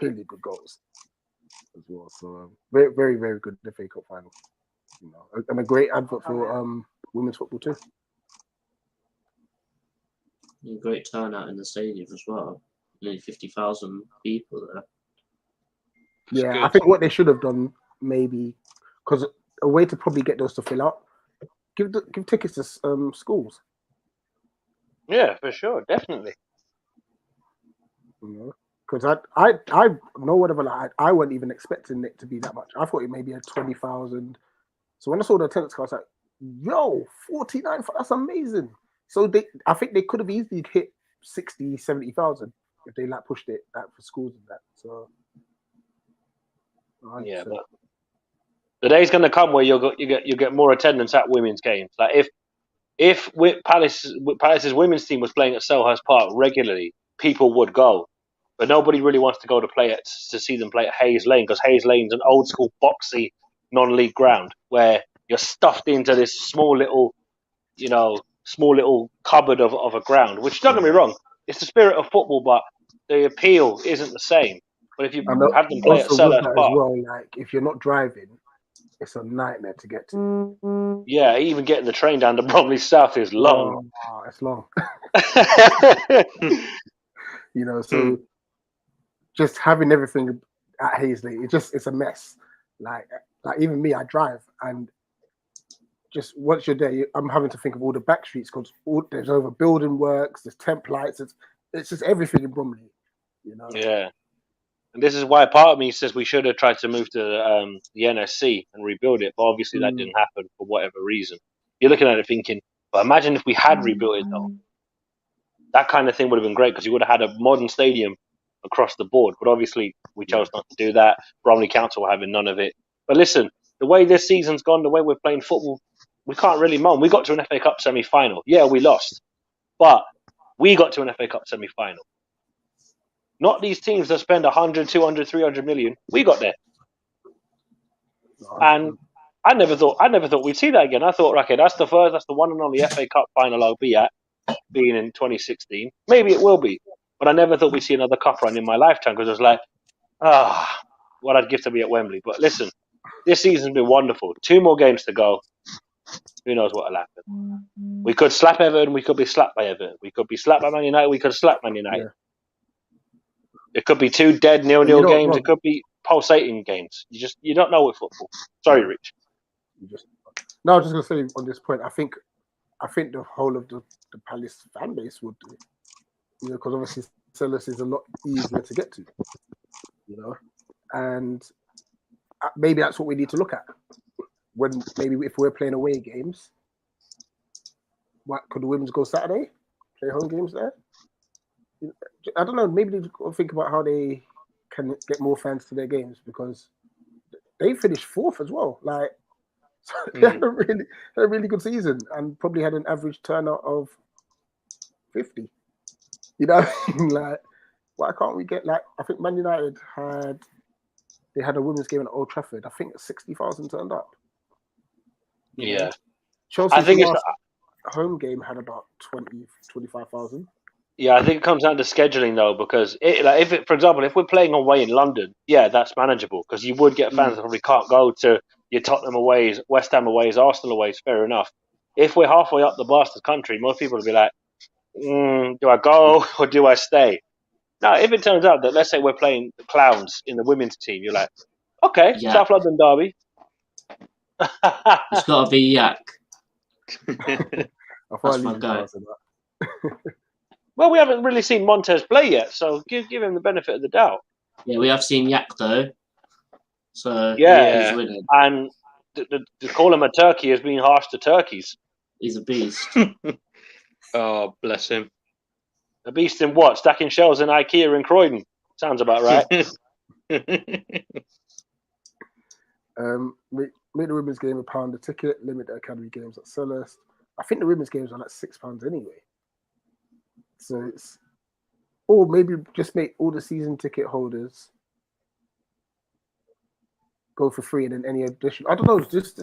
really good goals as well. So very, very, very good FA Cup final. You know, and a great advert for women's football too. A great turnout in the stadium as well. Nearly 50,000 people there. Yeah, good. I think what they should have done, maybe, because a way to probably get those to fill out, give tickets to schools. Yeah, for sure, definitely. You know, because I know whatever, like I wasn't even expecting it to be that much. I thought it maybe had 20,000. So when I saw the attendance card, I was like, yo, 49, that's amazing. So I think they could have easily hit 60, 70,000 if they like pushed it like, for schools and that. So Yeah, 100%. but the day's going to come where you get more attendance at women's games. Like if Palace's women's team was playing at Selhurst Park regularly, people would go. But nobody really wants to go to see them play at Hayes Lane, because Hayes Lane's an old school boxy non-league ground where you're stuffed into this small little cupboard of a ground. Which, don't get me wrong, it's the spirit of football, but the appeal isn't the same. But if you And have them play at also with Selhurst that as Park, well, like if you're not driving, it's a nightmare to get to. yeah, even getting the train down to Bromley South is long. Oh, it's long. Yeah, You know, so just having everything at Hazley, it's a mess. Like even me, I drive, and just once you're there, I'm having to think of all the back streets because there's over building works, there's temp lights, it's just everything in Bromley. You know. and this is why part of me says we should have tried to move to the NSC and rebuild it, but obviously that didn't happen for whatever reason. You're looking at it thinking, but imagine if we had rebuilt it though. That kind of thing would have been great because you would have had a modern stadium across the board. But obviously, we chose not to do that. Bromley Council were having none of it. But listen, the way this season's gone, the way we're playing football, we can't really moan. We got to an FA Cup semi-final. Yeah, we lost. But we got to an FA Cup semi-final. Not these teams that spend 100, 200, 300 million. We got there. And I never thought we'd see that again. I thought, okay, that's the one and only FA Cup final I'll be at, being in 2016. Maybe it will be. But I never thought we'd see another cup run in my lifetime because it was like, what I'd give to be at Wembley. But listen, this season's been wonderful. 2 more games to go. Who knows what'll happen? We could slap Everton. We could be slapped by Everton. We could be slapped by Man United. We could slap Man United. Yeah. It could be 2 dead 0-0 games. It could be pulsating games. You don't know with football. Sorry, Rich. No, I was just gonna say on this point. I think the whole of the Palace fan base would do. You know, because obviously Selhurst is a lot easier to get to. You know, and maybe that's what we need to look at when maybe if we're playing away games. What could the women's go Saturday? Play home games there? I don't know. Maybe they think about how they can get more fans to their games because they finished 4th as well. Like they had a really good season and probably had an average turnout of 50. You know, like why can't we get like? I think Man United had a women's game at Old Trafford. I think 60,000 turned up. Yeah, Chelsea's last home game had about 25,000. Yeah, I think it comes down to scheduling though, because for example, if we're playing away in London, yeah, that's manageable because you would get fans that probably can't go to your Tottenham aways, West Ham aways, Arsenal aways. Fair enough. If we're halfway up the bastard country, most people will be like, "Do I go or do I stay?" Now, if it turns out that let's say we're playing the Clowns in the women's team, you're like, "Okay, yeah. South London derby." It's got to be Yak. That's my guy. Well, we haven't really seen Montez play yet, so give him the benefit of the doubt. Yeah, we have seen Yak though, so yeah, he's winning. And to call him a turkey is being harsh to turkeys. He's a beast. Oh, bless him. A beast in what? Stacking shelves in IKEA in Croydon. Sounds about right. Make the women's game £1 a ticket. Limit the academy games at Celeste. I think the women's games are like £6 anyway. So it's, or maybe just make all the season ticket holders go for free, and then any additional. I don't know. Just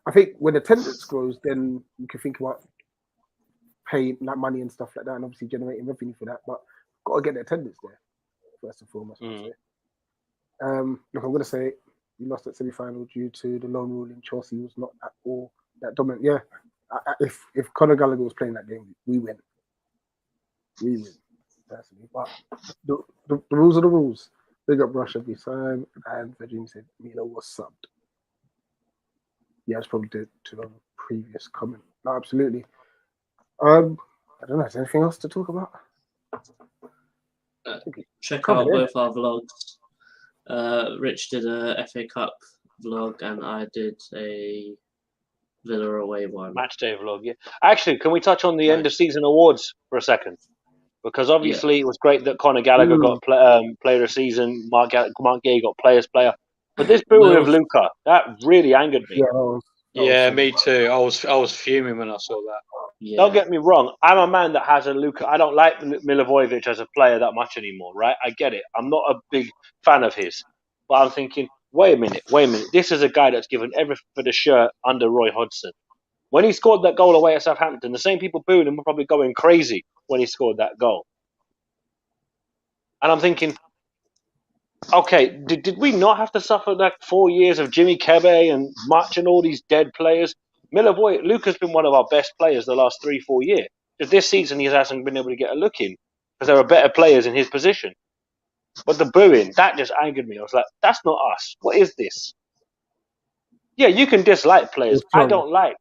I think when attendance grows, then you can think about paying that money and stuff like that, and obviously generating revenue for that. But got to get the attendance there first and foremost. I'd say. Look, I'm going to say we lost at semi-final due to the lone rule in Chelsea was not at all that dominant. Yeah, if Conor Gallagher was playing that game, we win. We win, personally. But the rules are the rules. Big up Rush every time, and Virginia said Milo was subbed. Yeah, it's probably to the previous comment. No, absolutely. I don't know. Is there anything else to talk about? Check out both our vlogs. Rich did a FA Cup vlog, and I did a Villa away one. Match day vlog, yeah. Actually, can we touch on the end of season awards for a second? Because obviously it was great that Conor Gallagher got player of the season, Mark Gay got players player. But this booing of Luca, that really angered me. Yeah, me too. I was fuming when I saw that. Yeah. Don't get me wrong. I'm a man that has a Luca. I don't like Milivojevic as a player that much anymore, right? I get it. I'm not a big fan of his. But I'm thinking, wait a minute. This is a guy that's given everything for the shirt under Roy Hodgson. When he scored that goal away at Southampton, the same people booing him were probably going crazy when he scored that goal. And I'm thinking, okay, did we not have to suffer like 4 years of Jimmy Kebe and March and all these dead players? Luca's been one of our best players the last 3-4 years. Because this season he hasn't been able to get a look in because there are better players in his position. But the booing, that just angered me. I was like, that's not us. What is this? Yeah, you can dislike players. I don't like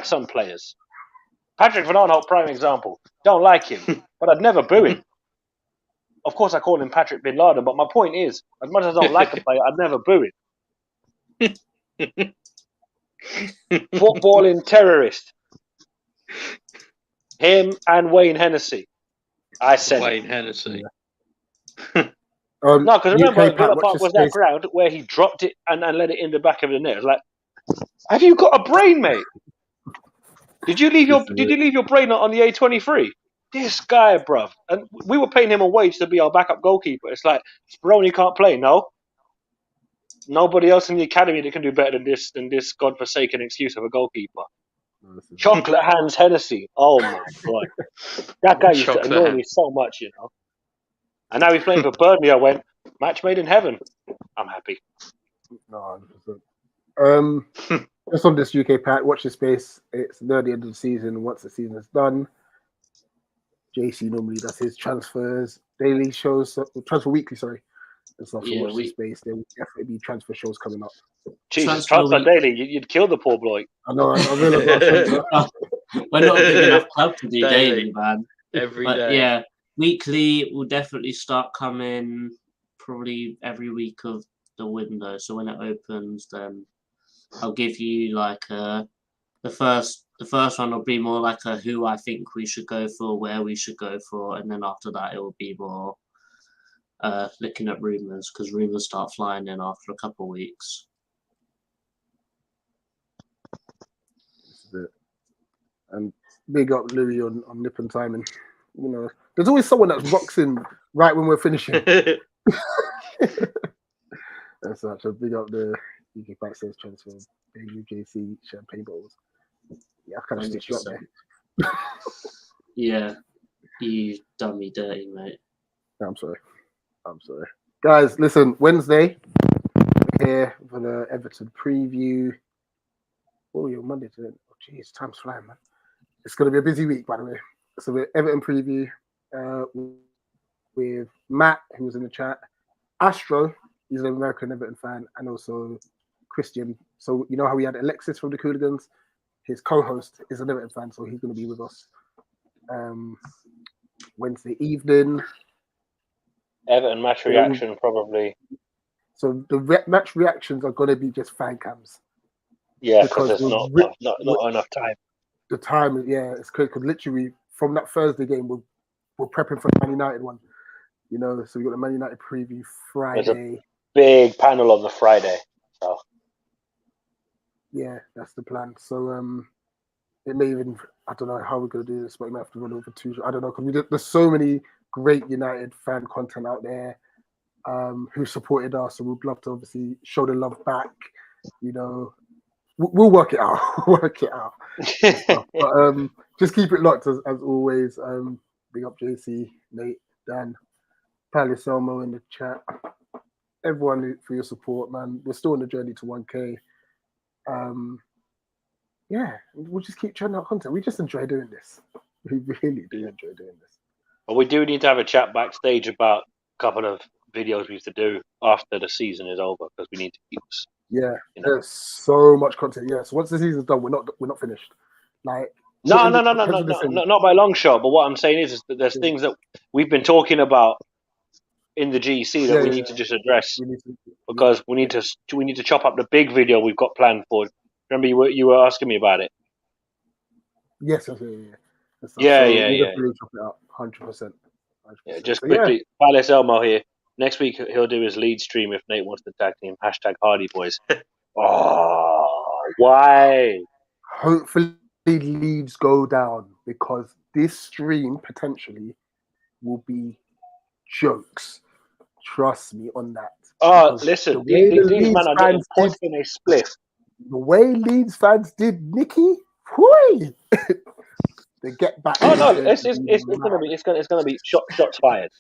some players. Patrick Van Aanholt, prime example. Don't like him, but I'd never boo him. Of course, I call him Patrick Bin Laden, but my point is, as much as I don't like a player, I'd never boo him. Footballing terrorist. Him and Wayne Hennessy. I said Wayne Hennessy. Yeah. No, because remember, Villa Park was that ground where he dropped it and let it in the back of the net. It was like, have you got a brain, mate? Did you leave your brain on the A23? This guy, bruv. And we were paying him a wage to be our backup goalkeeper. It's like, Speroni can't play, no? Nobody else in the academy that can do better than this godforsaken excuse of a goalkeeper. Chocolate Hands Hennessy. Oh my God. That guy used to annoy me so much, you know. And now he's playing for Burnley. I went, match made in heaven. I'm happy. No, just on this UK pack, watch this space. It's near the end of the season. Once the season is done, JC normally does his transfers, daily shows, transfer weekly, sorry. And stuff. So watch this space. There will definitely be transfer shows coming up. Jesus, transfer daily. You'd kill the poor boy. I know. We're not a big enough club to do daily, man. Every day. Yeah, weekly will definitely start coming probably every week of the window. So when it opens, then I'll give you like the first one will be more like a who I think we should go for, where we should go for, and then after that it will be more looking at rumours, because rumours start flying in after a couple of weeks. This is it. And big up Louis on nip and timing. You know, there's always someone that rocks in right when we're finishing. That's such a big up the UK Pack says transfer, UJC champagne bottles. Yeah, I kind of stitched you up there. Yeah, you done me dirty, mate. I'm sorry. Guys, listen, Wednesday, we're here for the Everton preview. Oh, you're Monday today. Oh, jeez, time's flying, man. It's going to be a busy week, by the way. So we're Everton preview with Matt, who was in the chat, Astro, he's an American Everton fan, and also Christian. So you know how we had Alexis from the Cooligans? His co-host is an Everton fan, so he's going to be with us Wednesday evening. Everton match reaction, probably. So the match reactions are going to be just fan cams. Yeah, because there's not enough time. The time, it's good because literally from that Thursday game, we're prepping for the Man United one. You know, so we got the Man United preview Friday. There's a big panel on the Friday. So Yeah, that's the plan. So it may even, I don't know how we're gonna do this, but we might have to run over two. I don't know, because there's so many great United fan content out there who supported us, and we'd love to obviously show the love back. You know, we'll work it out. Work it out. But just keep it locked as always. Big up JC, Nate, Dan, Palace Elmo in the chat. Everyone for your support, man. We're still on the journey to 1K. Yeah, we'll just keep churning out content. We just enjoy doing this. We really do enjoy doing this. But we do need to have a chat backstage about a couple of videos we have to do after the season is over, because we need to keep us. Yeah, You know. there's so much content. Yeah, so once the season's done, we're not finished. Like No, heads of not by a long shot. But what I'm saying is that there's things that we've been talking about in the GC that we need to just address, because we need to chop up the big video we've got planned for. Remember, you were asking me about it. Yes, yeah. Yeah. Definitely chop it up, 100%. Yeah, just quickly, Palace Elmo here. Next week he'll do his lead stream if Nate wants to tag team. #Hardy Boys. Oh, why? Hopefully Leeds go down, because this stream potentially will be jokes. Trust me on that. Oh, Because listen, the way the these Leeds men are getting fans pushed in a spliff. The way Leeds fans did Nicky, whoo! They get back. Oh no, it's gonna be shots fired.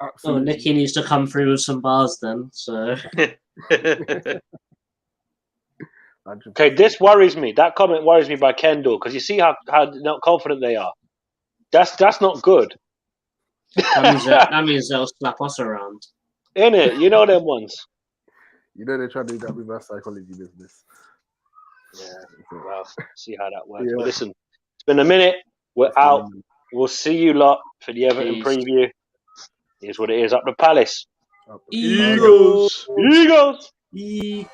Absolutely. Oh, Nicky needs to come through with some bars then. So. Okay, this worries me. That comment worries me by Kendall, because you see how not confident they are. That's not good. That means they'll slap us around. Innit? You know them ones. You know they're trying to do that reverse psychology business. Yeah. Well, see how that works. Yeah. But listen, it's been a minute. We're out. We'll see you lot for the Everton Peace. preview. Here's what it is. Up the Palace. Eagles. Eagles. Eee.